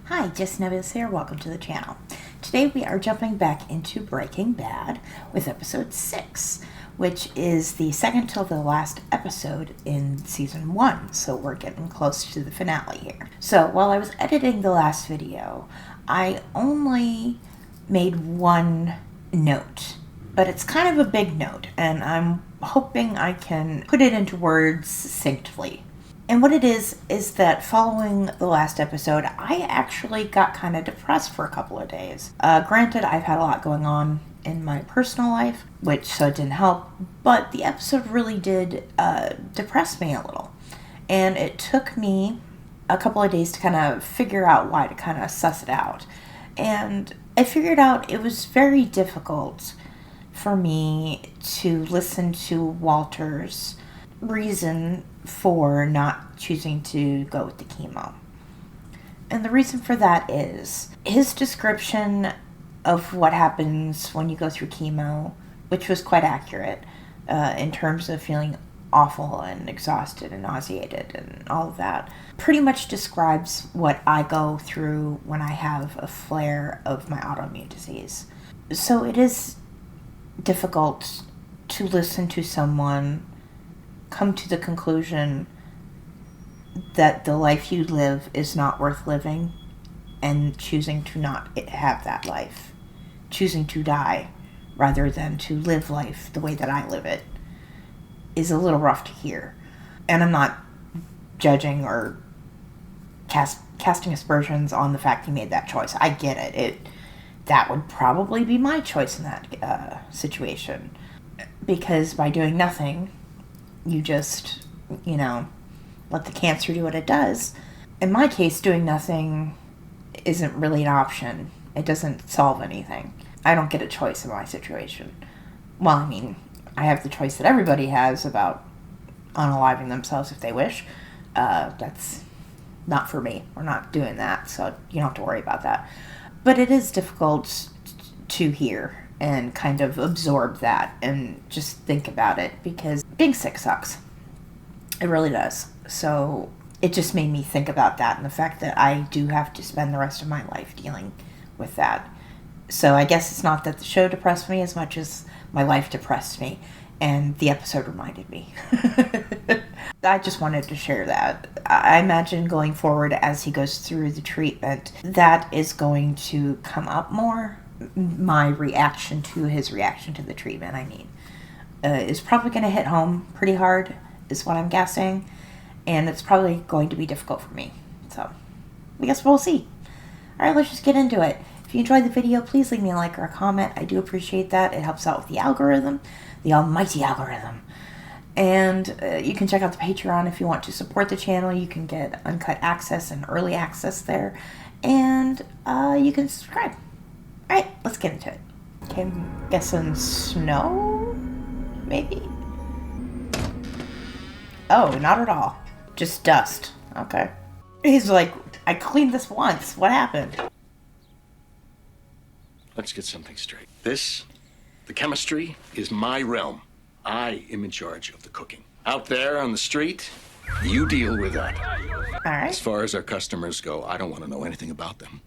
Hi, Just Nebulous here. Welcome to the channel. Today we are jumping back into Breaking Bad with episode 6, which is the second to the last episode in season 1, so we're getting close to the finale here. So while I was editing the last video, I only made one note, but it's kind of a big note, and I'm hoping I can put it into words succinctly. And what it is that following the last episode, I actually got kind of depressed for a couple of days. Granted, I've had a lot going on in my personal life, so it didn't help, but the episode really did depress me a little. And it took me a couple of days to kind of figure out why, to kind of suss it out. And I figured out it was very difficult for me to listen to Walter's reason for not choosing to go with the chemo. And the reason for that is his description of what happens when you go through chemo, which was quite accurate in terms of feeling awful and exhausted and nauseated and all of that, pretty much describes what I go through when I have a flare of my autoimmune disease. So it is difficult to listen to someone come to the conclusion that the life you live is not worth living and choosing to not have that life, choosing to die rather than to live life the way that I live it, is a little rough to hear. And I'm not judging or casting aspersions on the fact he made that choice. I get it. That would probably be my choice in that situation, because by doing nothing, you just, let the cancer do what it does. In my case, doing nothing isn't really an option. It doesn't solve anything. I don't get a choice in my situation. Well, I have the choice that everybody has about unaliving themselves if they wish. That's not for me. We're not doing that, so you don't have to worry about that. But it is difficult to hear and kind of absorb that and just think about it, because being sick sucks. It really does. So it just made me think about that and the fact that I do have to spend the rest of my life dealing with that. So I guess it's not that the show depressed me as much as my life depressed me, and the episode reminded me. I just wanted to share that. I imagine going forward as he goes through the treatment, that is going to come up more. My reaction to his reaction to the treatment, is probably going to hit home pretty hard, is what I'm guessing. And it's probably going to be difficult for me. So, I guess we'll see. Alright, let's just get into it. If you enjoyed the video, please leave me a like or a comment. I do appreciate that. It helps out with the algorithm. The almighty algorithm. And you can check out the Patreon if you want to support the channel. You can get uncut access and early access there. And you can subscribe. Alright, let's get into it. Okay, I'm guessing snow? Maybe? Oh, not at all. Just dust. Okay. He's like, I cleaned this once. What happened? Let's get something straight. The chemistry, is my realm. I am in charge of the cooking. Out there on the street, you deal with that. Alright. As far as our customers go, I don't want to know anything about them.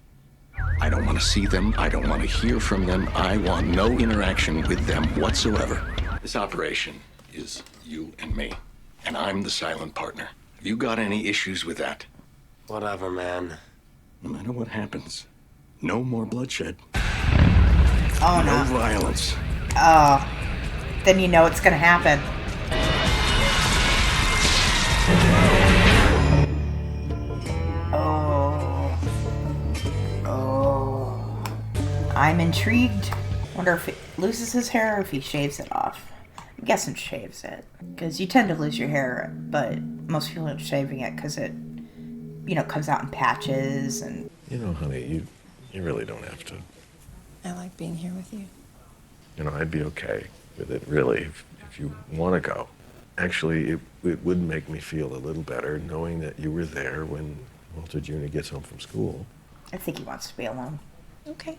I don't want to see them. I don't want to hear from them. I want no interaction with them whatsoever. This operation is you and me, and I'm the silent partner. Have you got any issues with that? Whatever, man. No matter what happens, no more bloodshed. Oh, No no. violence. Oh. Then you know it's gonna happen. Oh. I'm intrigued. Wonder if he loses his hair or if he shaves it off. I'm guessing shaves it, because you tend to lose your hair, but most people are shaving it because it, comes out in patches and... Honey, you really don't have to. I like being here with you. I'd be okay with it, really, if you want to go. Actually, it would make me feel a little better knowing that you were there when Walter Jr. gets home from school. I think he wants to be alone. Okay.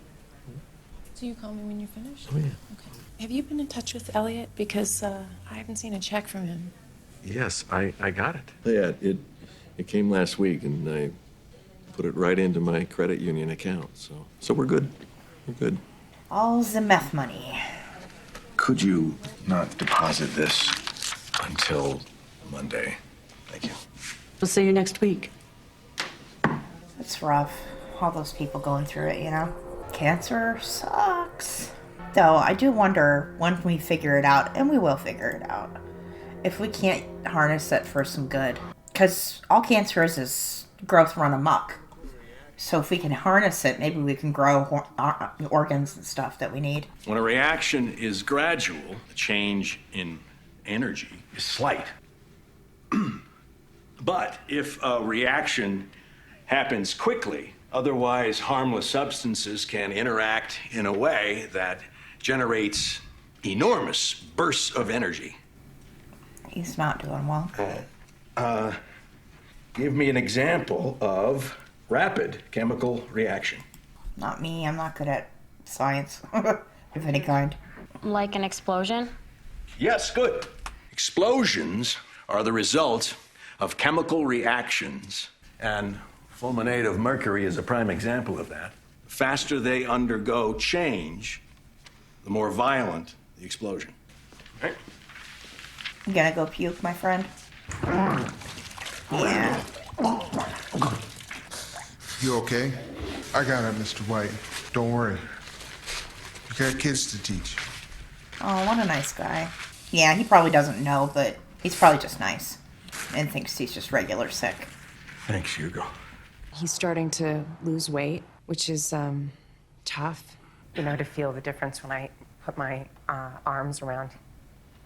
So you call me when you're finished? Oh, yeah. Okay. Have you been in touch with Elliot? Because I haven't seen a check from him. Yes, I got it. Yeah, it came last week, and I put it right into my credit union account. So we're good. We're good. All the meth money. Could you not deposit this until Monday? Thank you. We'll see you next week. It's rough. All those people going through it, you know? Cancer sucks. Though, I do wonder when we figure it out, and we will figure it out, if we can't harness it for some good. Because all cancer is growth run amok. So if we can harness it, maybe we can grow organs and stuff that we need. When a reaction is gradual, the change in energy is slight. But if a reaction happens quickly, otherwise harmless substances can interact in a way that generates enormous bursts of energy. He's not doing well. Give me an example of rapid chemical reaction. Not me. I'm not good at science of any kind. Like an explosion? Yes, good. Explosions are the result of chemical reactions, and fulminate of mercury is a prime example of that. The faster they undergo change, the more violent the explosion. Right? You gonna go puke, my friend? Yeah. You okay? I got it, Mr. White. Don't worry. You got kids to teach. Oh, what a nice guy. Yeah, he probably doesn't know, but he's probably just nice. And thinks he's just regular sick. Thanks, Hugo. He's starting to lose weight, which is tough. You know, to feel the difference when I put my arms around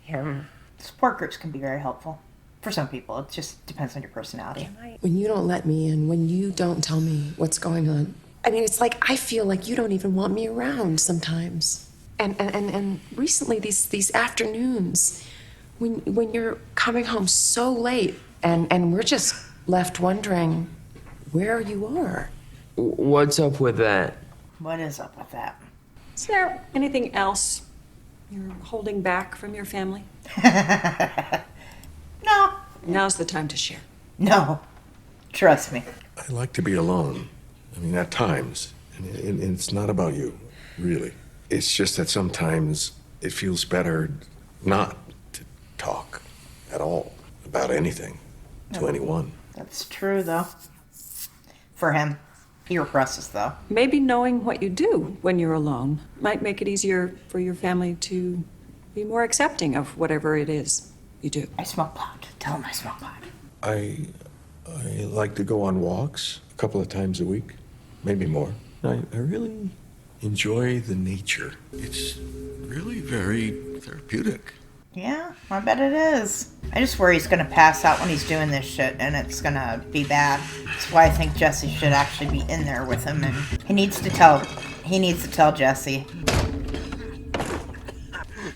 him. Support groups can be very helpful. For some people, it just depends on your personality. When you don't let me in, when you don't tell me what's going on, I mean, it's like I feel like you don't even want me around sometimes. And recently, these afternoons, when you're coming home so late, and we're just left wondering where you are. What's up with that? What is up with that? Is there anything else you're holding back from your family? No. Now's the time to share. No. Trust me. I like to be alone. I mean, at times. And it's not about you, really. It's just that sometimes it feels better not to talk at all about anything to anyone. That's true, though. For him. He represses, though. Maybe knowing what you do when you're alone might make it easier for your family to be more accepting of whatever it is you do. I smoke pot. Tell him I smoke pot. I like to go on walks a couple of times a week, maybe more. I really enjoy the nature. It's really very therapeutic. Yeah, I bet it is. I just worry he's gonna pass out when he's doing this shit, and it's gonna be bad. That's why I think Jesse should actually be in there with him, and he needs to tell Jesse.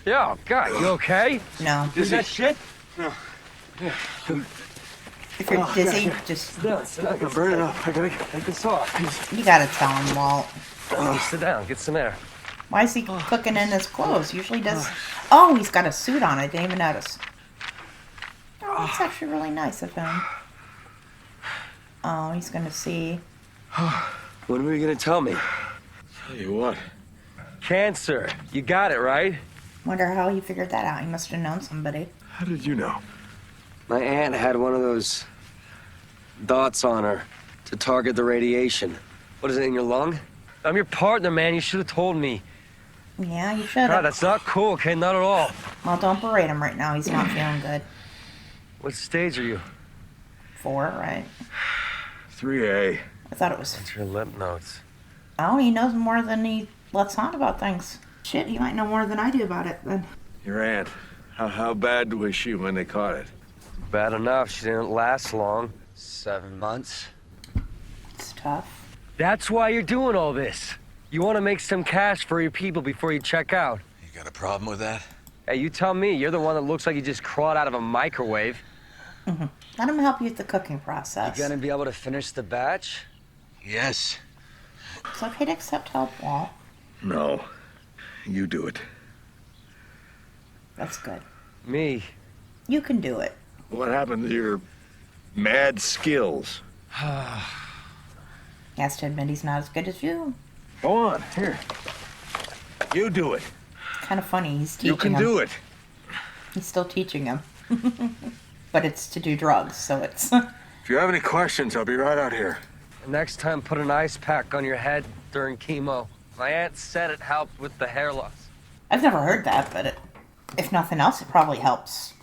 Yo, God, you okay? No. Is that shit? If you're dizzy, just I'm burning up. I gotta get this off. you gotta tell him, Walt. Sit down, get some air. Why is he cooking in his clothes? Usually does. Oh, he's got a suit on. I didn't even notice. Oh, that's actually really nice of him. Oh, he's gonna see. When were you gonna tell me? Tell you what. Cancer. You got it, right? Wonder how he figured that out. He must have known somebody. How did you know? My aunt had one of those dots on her to target the radiation. What is it, in your lung? I'm your partner, man. You should have told me. Yeah, you should God, have. that's not cool, okay? Not at all. Well, don't berate him right now. He's not feeling good. What stage are you? 4, right? 3A. I thought it was. It's your lymph nodes. Oh, he knows more than he lets on about things. Shit, he might know more than I do about it then. Your aunt. How bad was she when they caught it? Bad enough. She didn't last long. 7 months. It's tough. That's why you're doing all this. You want to make some cash for your people before you check out. You got a problem with that? Hey, you tell me. You're the one that looks like you just crawled out of a microwave. Mm-hmm. Let him help you with the cooking process. You gonna be able to finish the batch? Yes. It's okay to accept help, Walt. No. You do it. That's good. Me? You can do it. What happened to your mad skills? He has to admit he's not as good as you. Go on, here. You do it. Kind of funny. He's teaching him. You can do it. He's still teaching him. But it's to do drugs, so it's... If you have any questions, I'll be right out here. Next time, put an ice pack on your head during chemo. My aunt said it helped with the hair loss. I've never heard that, but if nothing else, it probably helps.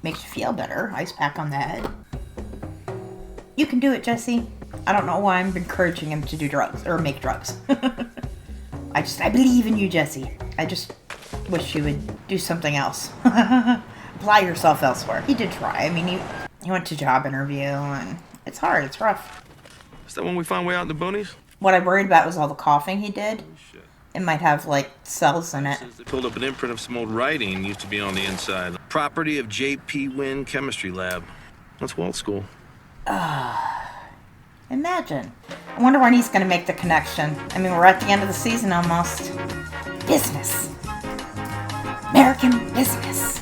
Makes you feel better. Ice pack on the head. You can do it, Jesse. I don't know why I'm encouraging him to do drugs, or make drugs. I believe in you, Jesse. I just wish you would do something else. Apply yourself elsewhere. He did try. I mean, he went to job interview, and it's hard. It's rough. Is that when we found way out in the boonies? What I worried about was all the coughing he did. It might have, like, cells in it. They pulled up an imprint of some old writing used to be on the inside. Property of J.P. Wynn Chemistry Lab. That's Walt School. Imagine. I wonder when he's going to make the connection. I mean, we're at the end of the season almost. Business. American business.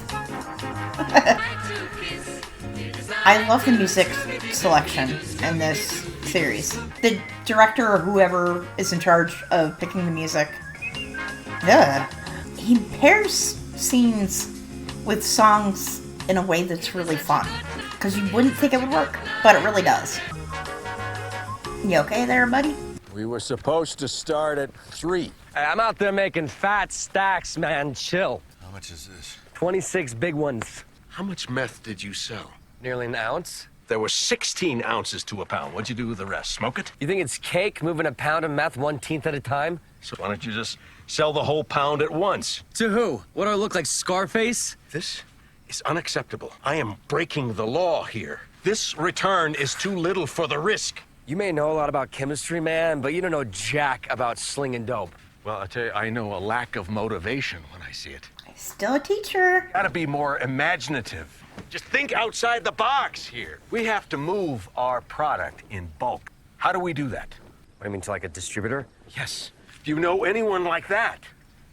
I love the music selection in this series. The director or whoever is in charge of picking the music, he pairs scenes with songs in a way that's really fun. Because you wouldn't think it would work, but it really does. You okay there, buddy? We were supposed to start at 3. Hey, I'm out there making fat stacks, man. Chill. How much is this? 26 big ones. How much meth did you sell? Nearly an ounce. There were 16 ounces to a pound. What'd you do with the rest? Smoke it? You think it's cake, moving a pound of meth 1/10 at a time? So why don't you just sell the whole pound at once? To who? What do I look like, Scarface? This is unacceptable. I am breaking the law here. This return is too little for the risk. You may know a lot about chemistry, man, but you don't know jack about slinging dope. Well, I tell you, I know a lack of motivation when I see it. Still a teacher. Gotta be more imaginative. Just think outside the box here. We have to move our product in bulk. How do we do that? What do you mean, to like a distributor? Yes. Do you know anyone like that?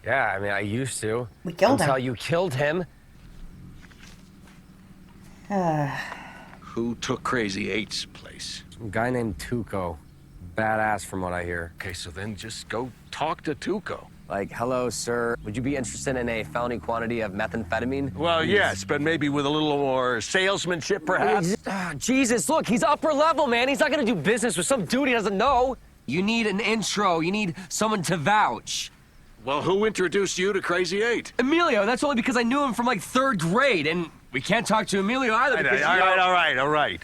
Yeah, I mean, I used to. We killed him. Until you killed him. Who took Crazy Eight's place? Some guy named Tuco. Badass from what I hear. Okay, so then just go talk to Tuco. Like, hello, sir. Would you be interested in a felony quantity of methamphetamine? Well, yes, but maybe with a little more salesmanship, perhaps? Jesus, look, he's upper level, man. He's not gonna do business with some dude he doesn't know. You need an intro. You need someone to vouch. Well, who introduced you to Crazy Eight? Emilio. That's only because I knew him from, like, 3rd grade, and we can't talk to Emilio either because, All right.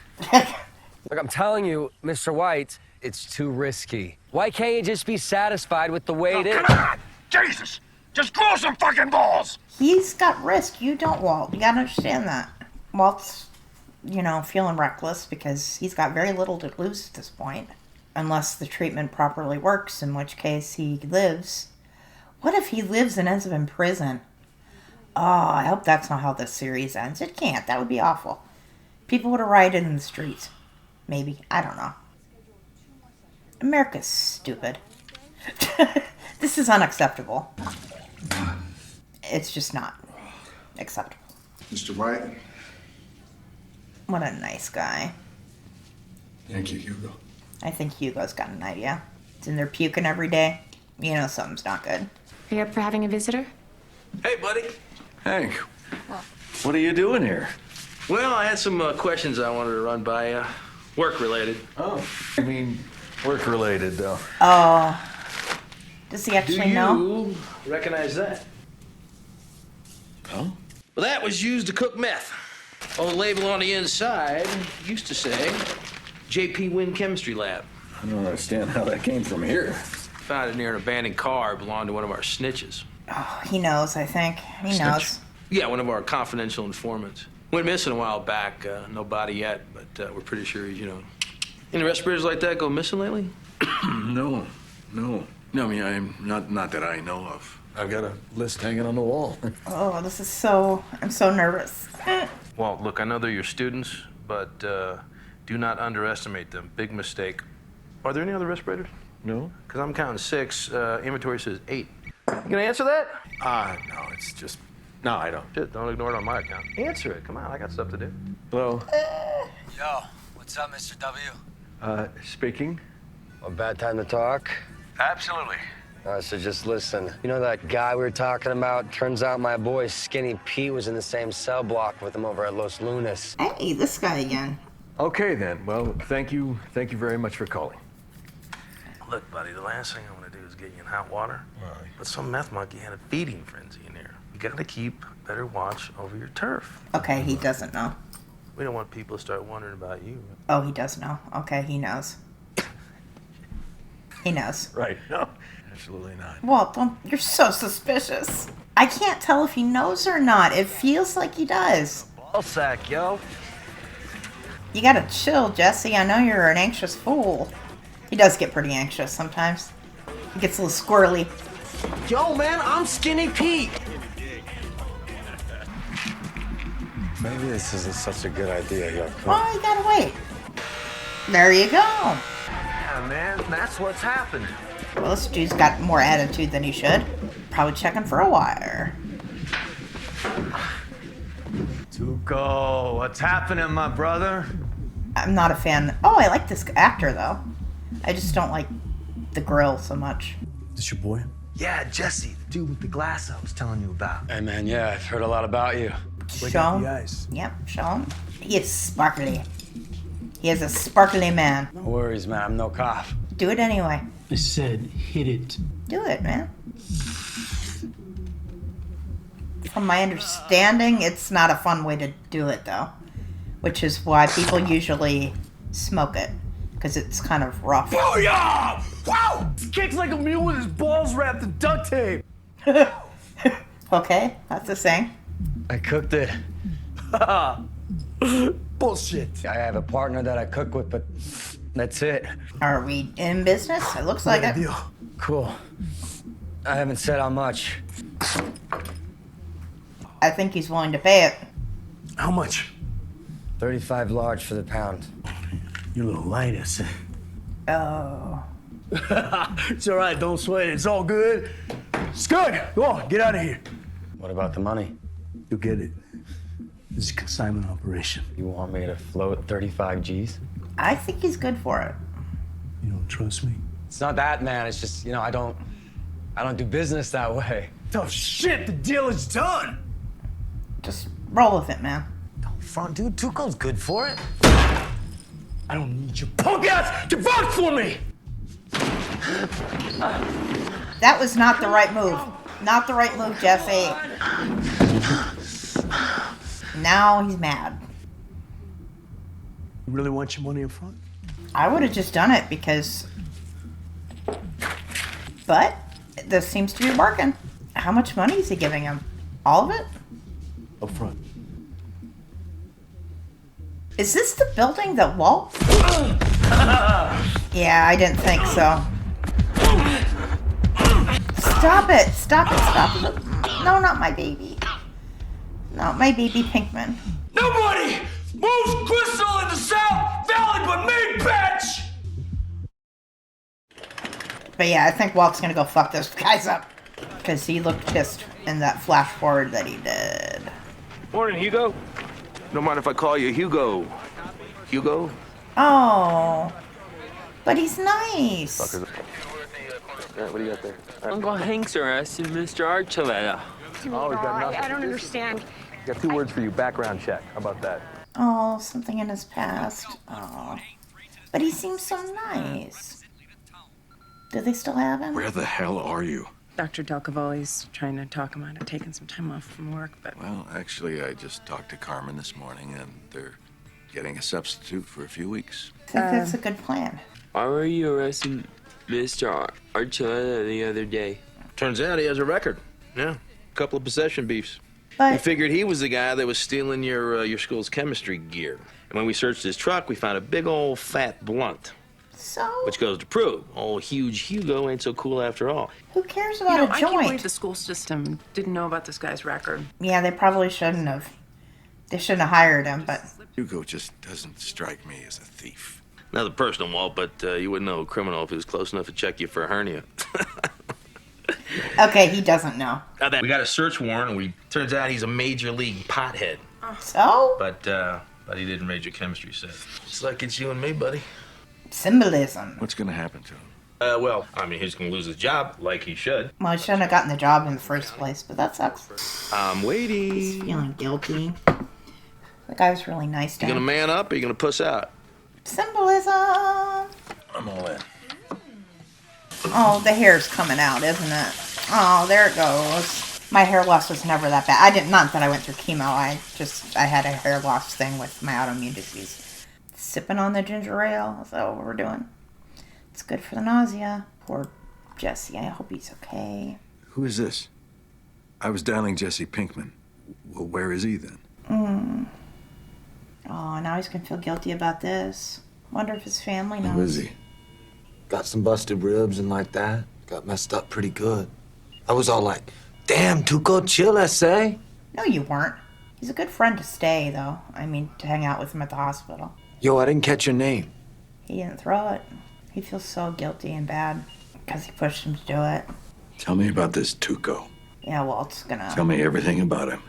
Look, I'm telling you, Mr. White, it's too risky. Why can't you just be satisfied with the way it is? Come on! Jesus! Just grow some fucking balls! He's got risk. You don't, Walt. You gotta understand that. Walt's, feeling reckless because he's got very little to lose at this point. Unless the treatment properly works, in which case he lives. What if he lives and ends up in prison? Oh, I hope that's not how this series ends. It can't. That would be awful. People would have rioted in the streets. Maybe. I don't know. America's stupid. This is unacceptable. It's just not acceptable. Mr. White? What a nice guy. Thank you, Hugo. I think Hugo's got an idea. It's in there puking every day. You know something's not good. Are you up for having a visitor? Hey, buddy. Hank, what are you doing here? Well, I had some questions I wanted to run by you. Work-related. Oh, I mean, work-related, though. Oh. Does he actually know? Do you recognize that? Oh? Well, that was used to cook meth. Oh, the label on the inside used to say J.P. Wynn Chemistry Lab. I don't understand how that came from here. Found it near an abandoned car. Belonged to one of our snitches. Oh, he knows, I think. He knows. Yeah, one of our confidential informants. Went missing a while back. No body yet, but we're pretty sure he's, Any respirators like that go missing lately? No. I mean, I'm not that I know of. I've got a list hanging on the wall. Oh, I'm so nervous. Well, look, I know they're your students, but do not underestimate them. Big mistake. Are there any other respirators? No? Because I'm counting 6. Inventory says 8. You gonna answer that? No, it's just... No, I don't. Shit, don't ignore it on my account. Answer it. Come on, I got stuff to do. Hello? Yo, what's up, Mr. W? Speaking? A bad time to talk? Absolutely. So just listen. You know that guy we were talking about? Turns out my boy Skinny Pete was in the same cell block with him over at Los Lunas. Hey, this guy again. Okay, then. Well, thank you very much for calling. Look, buddy, the last thing I want to do is get you in hot water. Right. But some meth monkey had a feeding frenzy in there. You gotta keep better watch over your turf. Okay, he doesn't know. We don't want people to start wondering about you. Oh, he does know. Okay, he knows. He knows. Right. No, absolutely not. Walt, you're so suspicious. I can't tell if he knows or not. It feels like he does. Ball sack, yo. You gotta chill, Jesse. I know you're an anxious fool. He does get pretty anxious sometimes. He gets a little squirrely. Yo, man, I'm Skinny Pete. Maybe this isn't such a good idea, yo. Oh, you gotta wait. There you go. Yeah, man, that's what's happened. Well, this dude's got more attitude than he should. Probably checking for a wire. Tuco, what's happening, my brother? I'm not a fan. Oh, I like this actor, though. I just don't like the grill so much. This your boy? Yeah, Jesse, the dude with the glass I was telling you about. Hey, man, yeah, I've heard a lot about you. Show him. Yep, show him. He is sparkly. He is a sparkly man. No worries, man. I'm no cop. Do it anyway. I said hit it. Do it, man. From my understanding, it's not a fun way to do it, though. Which is why people usually smoke it. Because it's kind of rough. Oh, yeah! Wow! Kicks like a mule with his balls wrapped in duct tape. Okay, that's the saying. I cooked it. Bullshit. I have a partner that I cook with, but that's it. Are we in business? It looks like it. Deal. Cool. I haven't said how much. I think he's willing to pay it. How much? 35 large for the pound. You're a little light, I said. Oh. It's all right, don't sweat it. It's all good. It's good. Go on, get out of here. What about the money? You'll get it. This is a consignment operation. You want me to float 35 G's? I think he's good for it. You don't trust me? It's not that, man. It's just, I don't do business that way. Oh, shit, the deal is done. Just roll with it, man. Don't front, dude. Tuco's good for it. I don't need your punk ass to vote for me! That was not the right move. Not the right move, Jesse. Now he's mad. You really want your money up front? I would have just done it because... But this seems to be working. How much money is he giving him? All of it? Up front. Is this the building that Walt... Yeah, I didn't think so. Stop it! Stop it! Stop it! No, not my baby. Not my baby Pinkman. Nobody moves crystal in the South Valley but me, bitch! But yeah, I think Walt's gonna go fuck those guys up. Because he looked pissed in that flash forward that he did. Morning, Hugo. Don't mind if I call you Hugo. Hugo? Oh. But he's nice. Fuckers. What do you got there? Uncle Hank's arrested Mr. Archuleta. Oh, we got nothing. I don't understand. Got 2 words for you. Background check. How about that? Oh, something in his past. Oh. But he seems so nice. Do they still have him? Where the hell are you? Dr. Del Cavalli's trying to talk him out of taking some time off from work, but... Well, actually, I just talked to Carmen this morning, and they're getting a substitute for a few weeks. I think that's a good plan. Why were you arresting Mr. Archuleta the other day? Turns out he has a record. Yeah. A couple of possession beefs. But We figured he was the guy that was stealing your school's chemistry gear. And when we searched his truck, we found a big old fat blunt. so, Which goes to prove old huge Hugo ain't so cool after all. who cares about You know, a I can't believe joint? the school system didn't know about this guy's record. Yeah, they probably shouldn't have. They shouldn't have hired him, but... Hugo just doesn't strike me as a thief. Another personal Walt, but you wouldn't know a criminal if he was close enough to check you for a hernia. Okay, he doesn't know. We got a search warrant, and turns out he's a major league pothead. So? But he didn't raise your chemistry set. It's like it's you and me, buddy. Symbolism. What's gonna happen to him? Well, I mean, he's gonna lose his job, like he should. Well, he shouldn't have gotten the job in the first place, but that sucks. I'm waiting. He's feeling guilty. The guy was really nice to You him. gonna man up or you gonna puss out? Symbolism. I'm all in. Oh, the hair's coming out, isn't it? Oh, there it goes. My hair loss was never that bad. Not that I went through chemo. I had a hair loss thing with my autoimmune disease. Sipping on the ginger ale. Is that what we're doing? It's good for the nausea. Poor Jesse. I hope he's okay. Who is this? I was dialing Jesse Pinkman. Well, where is he then? Oh, now he's gonna feel guilty about this. Wonder if his family knows. Who is he? Got some busted ribs and like that. Got messed up pretty good. I was all like, damn, Tuco, chill, I say. No, you weren't. He's a good friend to stay, though. I mean, to hang out with him at the hospital. Yo, I didn't catch your name. He didn't throw it. He feels so guilty and bad because he pushed him to do it. Tell me about this Tuco. Yeah, Walt's gonna... Tell me everything about him.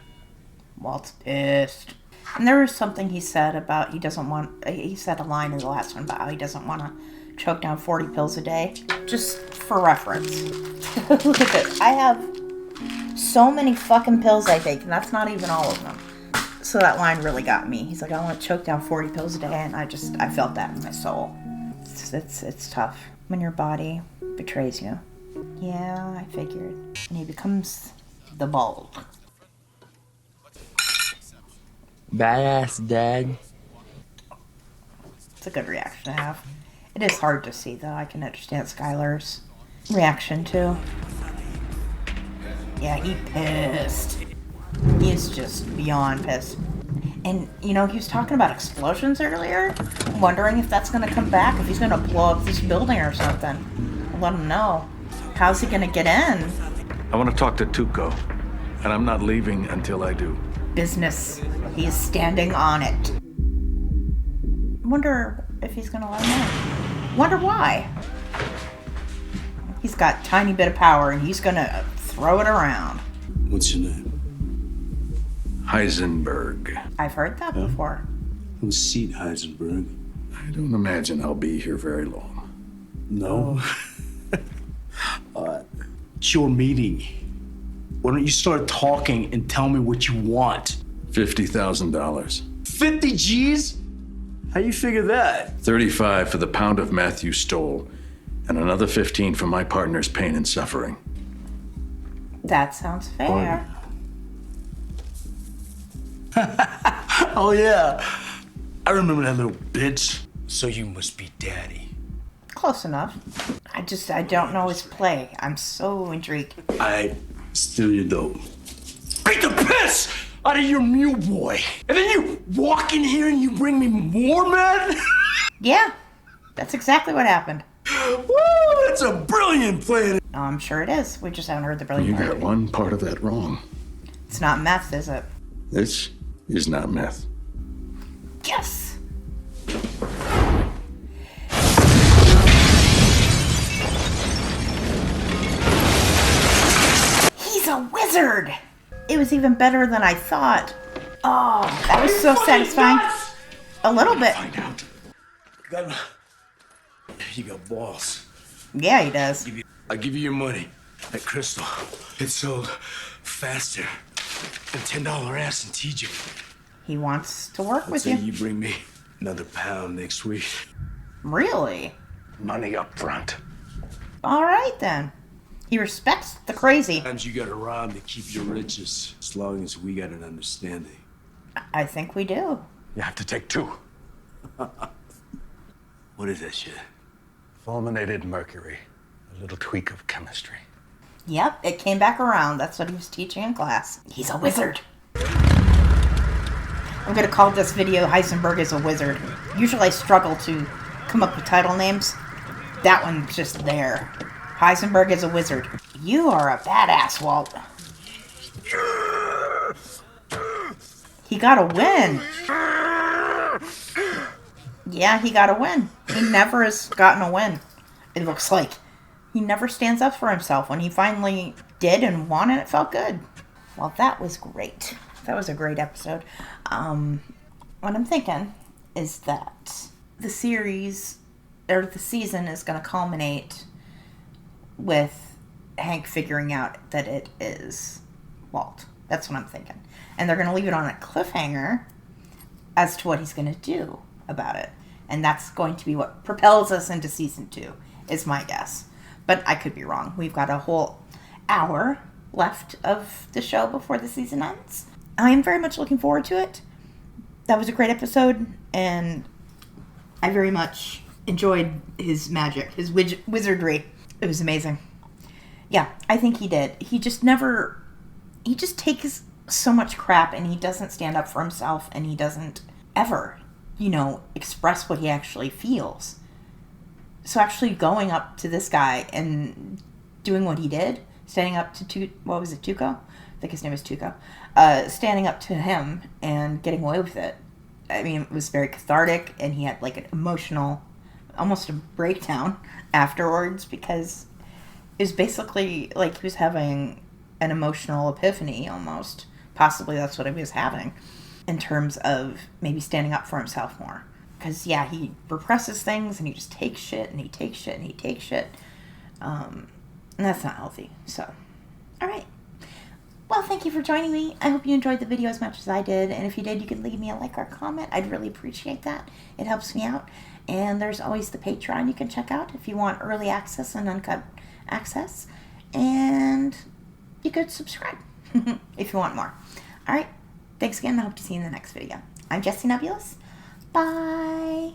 Walt's pissed. And there was something he said about he doesn't want... He said a line in the last one about how he doesn't want to choke down 40 pills a day. Just for reference. Look at this. I have so many fucking pills I take, and that's not even all of them. So that line really got me. He's like, I want to choke down 40 pills a day, and I felt that in my soul. It's tough when your body betrays you. Yeah, I figured. And he becomes the bulk. Badass dad. It's a good reaction to have. It is hard to see, though. I can understand Skylar's reaction, too. Yeah, he pissed. He's just beyond pissed. And, you know, he was talking about explosions earlier. I'm wondering if that's going to come back, if he's going to blow up this building or something. I'll let him know. How's he going to get in? I want to talk to Tuco, and I'm not leaving until I do. Business. He's standing on it. Wonder if he's going to let him in. Wonder why. He's got a tiny bit of power, and he's going to throw it around. What's your name? Heisenberg. I've heard that before. Have a seat, Heisenberg. I don't imagine I'll be here very long. No? It's your meeting. Why don't you start talking and tell me what you want? $50,000. 50 G's? How you figure that? 35 for the pound of meth you stole, and another 15 for my partner's pain and suffering. That sounds fair. Oh, yeah. I remember that little bitch. So you must be daddy. Close enough. I don't know his play. I'm so intrigued. I steal your dope. Beat the piss out of your mule boy. And then you walk in here and you bring me more, man? Yeah, that's exactly what happened. Woo, that's a brilliant plan. Oh, I'm sure it is. We just haven't heard the brilliant You part. got one part of that wrong. It's not meth, is it? This is not meth. Yes! He's a wizard! It was even better than I thought. Oh, that was so satisfying. A little bit. You got balls. Yeah, he does. I'll give you your money. That crystal, it sold faster than $10 ass in TJ. He wants to work with Say you. you bring me another pound next week. Really? Money up front. All right, then. He respects the crazy. Sometimes you gotta rob to keep your riches, as long as we got an understanding. I think we do. You have to take 2. What is that shit? Fulminated mercury. A little tweak of chemistry. Yep, it came back around. That's what he was teaching in class. He's a wizard. I'm gonna call this video Heisenberg is a Wizard. Usually I struggle to come up with title names. That one's just there. Heisenberg is a Wizard. You are a badass, Walt. He got a win. Yeah, he got a win. He never has gotten a win. It looks like. He never stands up for himself. When he finally did and won it, it felt good. Well, that was great. That was a great episode. What I'm thinking is that the series or the season is going to culminate with Hank figuring out that it is Walt. That's what I'm thinking. And they're going to leave it on a cliffhanger as to what he's going to do about it. And that's going to be what propels us into season 2, is my guess. But I could be wrong. We've got a whole hour left of the show before the season ends. I am very much looking forward to it. That was a great episode, and I very much enjoyed his magic, his wizardry. It was amazing. Yeah, I think he did. He just takes so much crap, and he doesn't stand up for himself, and he doesn't ever, express what he actually feels. So actually going up to this guy and doing what he did, standing up to Tuco? I think his name is Tuco. Standing up to him and getting away with it. I mean, it was very cathartic, and he had like an emotional, almost a breakdown afterwards, because it was basically like he was having an emotional epiphany almost. Possibly that's what he was having in terms of maybe standing up for himself more. Because, yeah, he represses things, and he just takes shit, and he takes shit, and he takes shit. And that's not healthy. So, all right. Well, thank you for joining me. I hope you enjoyed the video as much as I did. And if you did, you can leave me a like or a comment. I'd really appreciate that. It helps me out. And there's always the Patreon you can check out if you want early access and uncut access. And you could subscribe if you want more. All right. Thanks again. I hope to see you in the next video. I'm Jessie Nebulous. Bye.